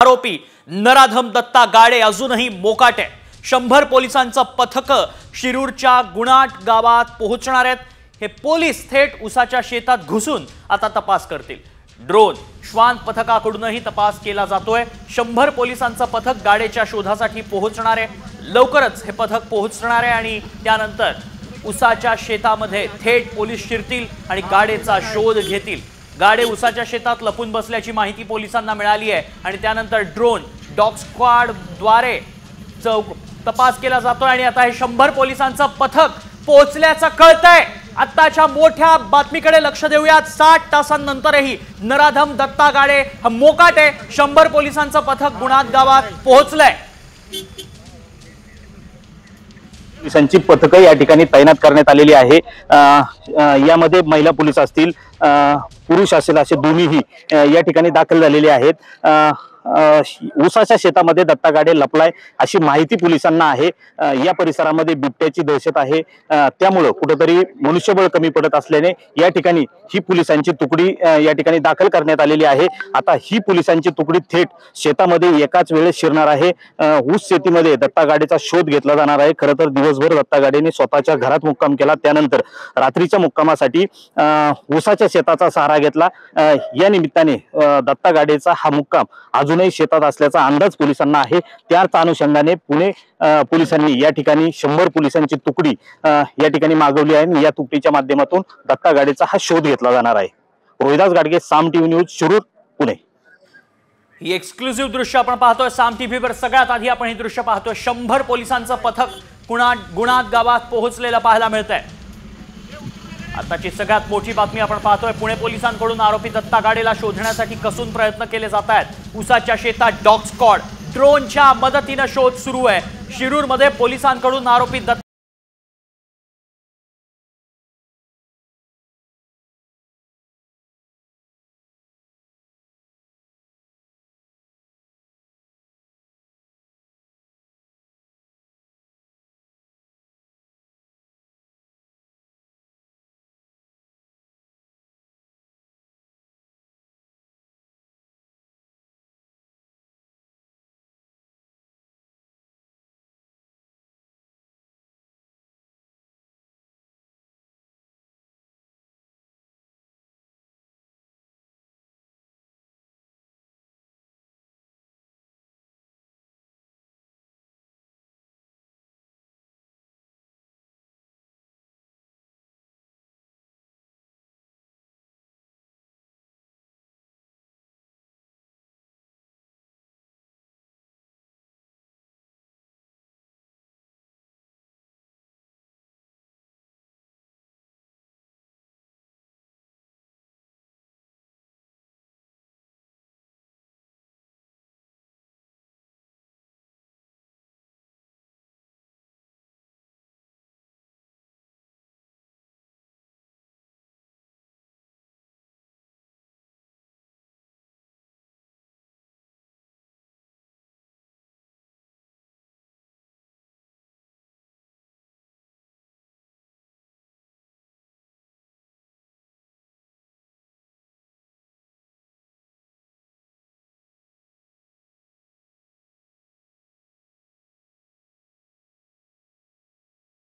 आरोपी नराधम दत्ता गाडे अजूनही मोकाट आहे। 100 पोलिसांचं पथक शिरूरच्या गुणाट गावात पोहोचणार आहेत। हे पोलीस थेट उसाच्या शेतात घुसून आता तपास करतील। ड्रोन श्वान पथकाकडूनही तपास केला जातोय। 100 पोलिसांचं पथक गाडेच्या शोधासाठी पोहोचणार आहे। लवकरच हे पथक पोहोचणार आहे आणि त्यानंतर उसाच्या शेतामध्ये थेट पोलीस शिरतील आणि गाडेचा शोध घेतील। गाडे उसाच्या शेतात लपून बसल्याची माहिती पोलिसांना मिळाली आहे आणि त्यानंतर ड्रोन डॉग स्क्वॉड द्वारे तपास केला जातोय आणि आता हे 100 पोलिसांचं पथक पोहोचल्याचं कळतंय। आत्ताच्या मोठ्या बातमीकडे लक्ष देऊयात। 60 तासांनंतरही नराधम दत्ता गाडे हा मोकाट आहे। 100 पोलिसांचं पथक गुणात गावात पोहोचलंय। पोलिसांची पथकं या ठिकाणी तैनात करण्यात आलेली आहे। यामध्ये महिला पोलीस असतील पुरुष असेल असे दोन्हीही या ठिकाणी दाखल झालेले आहेत। उसाच्या शेतामध्ये दत्ता गाडे लपलाय अशी माहिती पोलिसांना आहे। या परिसरामध्ये बिबट्याची दहशत आहे, त्यामुळे कुठेतरी मनुष्यबळ कमी पडत असल्याने या ठिकाणी ही पोलिसांची तुकडी या ठिकाणी दाखल करण्यात आलेली आहे। आता ही पोलिसांची तुकडी थेट शेतामध्ये एकाच वेळेस शिरणार आहे। ऊस शेतीमध्ये दत्ता गाडेचा शोध घेतला जाणार आहे। खरं तर दिवसभर दत्ता गाडेने स्वतःच्या घरात मुक्काम केला, त्यानंतर रात्रीच्या मुक्कामासाठी ऊसाच्या शेताचा सहारा घेतला। या निमित्ताने दत्ता गाडेचा हा मुक्काम अजूनही शेतात असल्याचा अंदाज पोलिसांना आहे। त्याच अनुषंगाने पुणे पोलिसांनी या ठिकाणी 100 पोलिसांची तुकडी या ठिकाणी मागवली आहे आणि या तुकडीच्या माध्यमातून दत्ता गाडेचा हा शोध घेतला जाणार आहे। रोहिदास गाडगे, साम टीव्ही न्यूज, शिरूर, पुणे। ही एक्सक्लुसिव्ह दृश्य आपण पाहतोय साम टीव्हीवर। सगळ्यात आधी आपण हे दृश्य पाहतोय। 100 पोलिसांचं पथक गुणात गावात पोहोचलेलं पाहायला मिळतंय। आताची सगळ्यात मोठी बातमी आपण पाहतोय। पुणे पोलिसांकडून आरोपी दत्ता गाडेला शोधण्यासाठी कसून प्रयत्न केले जात आहेत। उसाच्या शेतात डॉग स्क्वॉड ड्रोनच्या मदतीने शोध सुरू आहे। शिरूरमध्ये पोलिसांकडून आरोपी